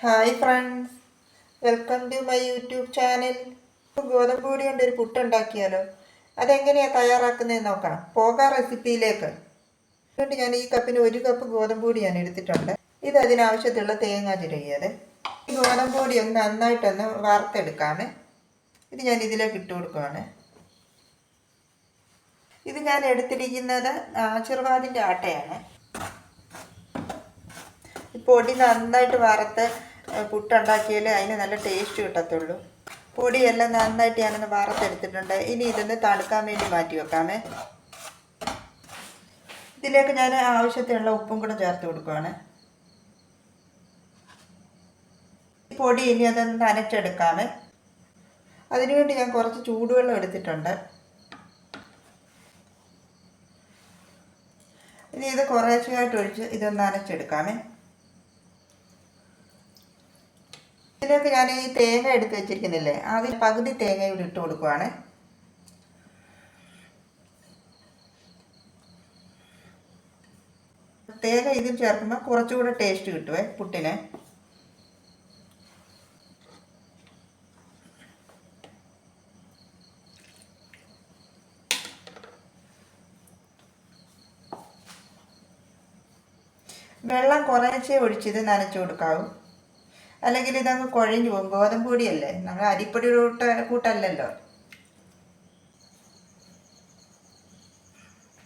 Hi friends, welcome to my YouTube channel. ഗോതമ്പ് പൊടി കൊണ്ട് ഒരു പുട്ടുണ്ടാക്കിയാലോ? അതെങ്ങനെയാണ് തയ്യാറാക്കുന്നതെന്ന് നോക്കാം. പോകാം റെസിപ്പിയിലേക്ക്. അതുകൊണ്ട് ഞാൻ ഈ കപ്പിന് 1 കപ്പ് ഗോതമ്പ് പൊടി ഞാൻ എടുത്തിട്ടുണ്ട്. ഇത് അതിനാവശ്യത്തിലുള്ള തേങ്ങ ചിരകിയത്. ഈ ഗോതമ്പ് പൊടി ഒന്ന് നന്നായിട്ടൊന്ന് വറുത്തെടുക്കാമേ. ഇത് ഞാൻ ഇതിലേക്ക് ഇട്ട് കൊടുക്കുകയാണ്. ഇത് ഞാൻ എടുത്തിരിക്കുന്നത് ആശീർവാദിൻ്റെ ആട്ടയാണ്. പൊടി നന്നായിട്ട് വറുത്ത് പുട്ടുണ്ടാക്കിയാൽ അതിന് നല്ല ടേസ്റ്റ് കിട്ടത്തുള്ളൂ. പൊടിയെല്ലാം നന്നായിട്ട് ഞാനൊന്ന് വറുത്തെടുത്തിട്ടുണ്ട്. ഇനി ഇതൊന്ന് തണുക്കാൻ വേണ്ടി മാറ്റി വെക്കാമേ. ഇതിലേക്ക് ഞാൻ ആവശ്യത്തിനുള്ള ഉപ്പും കൂടെ ചേർത്ത് കൊടുക്കുകയാണ്. ഈ പൊടി ഇനി അതൊന്ന് നനച്ചെടുക്കാമേ. അതിനുവേണ്ടി ഞാൻ കുറച്ച് ചൂടുവെള്ളം എടുത്തിട്ടുണ്ട്. ഇനി ഇത് കുറേശ്ശെയായിട്ട് ഒഴിച്ച് ഇതൊന്ന് നനച്ചെടുക്കാമേ. ഇതിലേക്ക് ഞാൻ ഈ തേങ്ങ എടുത്ത് വെച്ചിരിക്കുന്നില്ലേ, അതിൽ പകുതി തേങ്ങ ഇവിടെ ഇട്ട് കൊടുക്കുവാണ്. തേങ്ങ ഇതിൽ ചേർക്കുമ്പോൾ കുറച്ചുകൂടെ ടേസ്റ്റ് കിട്ടുവേ പുട്ടിന്. വെള്ളം കുറേശ്ശേ ഒഴിച്ചിത് നനച്ചു കൊടുക്കാവും, അല്ലെങ്കിൽ ഇതങ്ങ് കുഴഞ്ഞു പോകും. ഗോതമ്പ് പൊടിയല്ലേ, നമ്മൾ അരിപ്പൊടി കൂട്ടല്ലല്ലോ.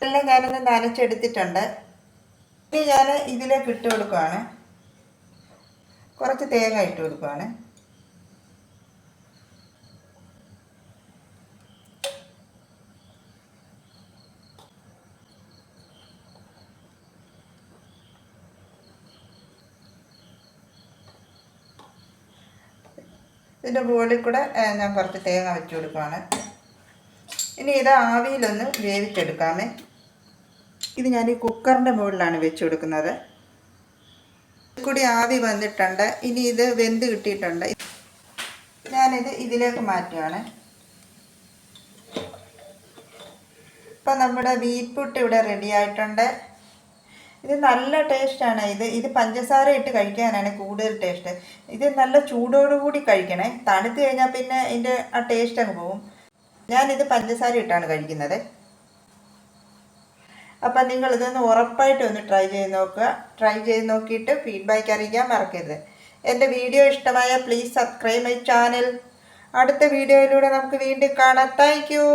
എല്ലാം ഞാനൊന്ന് നനച്ചെടുത്തിട്ടുണ്ട്. ഇനി ഞാൻ ഇതിലേക്ക് ഇട്ട് കൊടുക്കുകയാണ്. കുറച്ച് തേങ്ങ ഇട്ട് കൊടുക്കുകയാണ്. ഇതിൻ്റെ മുകളിൽ കൂടെ ഞാൻ കുറച്ച് തേങ്ങ വെച്ച് കൊടുക്കുകയാണ്. ഇനി ഇത് ആവിയിലൊന്ന് വേവിച്ചെടുക്കാമേ. ഇത് ഞാൻ ഈ കുക്കറിൻ്റെ മുകളിലാണ് വെച്ച് കൊടുക്കുന്നത്. കൂടി ആവി വന്നിട്ടുണ്ട്. ഇനി ഇത് വെന്ത് കിട്ടിയിട്ടുണ്ട്. ഞാനിത് ഇതിലേക്ക് മാറ്റുകയാണ്. ഇപ്പം നമ്മുടെ വീപ്പുട്ട് ഇവിടെ റെഡി ആയിട്ടുണ്ട്. ഇത് നല്ല ടേസ്റ്റാണ്. ഇത് പഞ്ചസാര ഇട്ട് കഴിക്കാനാണ് കൂടുതൽ ടേസ്റ്റ്. ഇത് നല്ല ചൂടോടുകൂടി കഴിക്കണേ. തണുത്ത് കഴിഞ്ഞാൽ പിന്നെ ഇതിൻ്റെ ആ ടേസ്റ്റ് അങ്ങ് പോകും. ഞാനിത് പഞ്ചസാര ഇട്ടാണ് കഴിക്കുന്നത്. അപ്പം നിങ്ങളിതൊന്ന് ഉറപ്പായിട്ടൊന്ന് ട്രൈ ചെയ്ത് നോക്കുക. ട്രൈ ചെയ്ത് നോക്കിയിട്ട് ഫീഡ്ബാക്ക് അറിയിക്കാൻ മറക്കരുത്. എൻ്റെ വീഡിയോ ഇഷ്ടമായ പ്ലീസ് സബ്സ്ക്രൈബ് മൈ ചാനൽ. അടുത്ത വീഡിയോയിലൂടെ നമുക്ക് വീണ്ടും കാണാം. Thank you.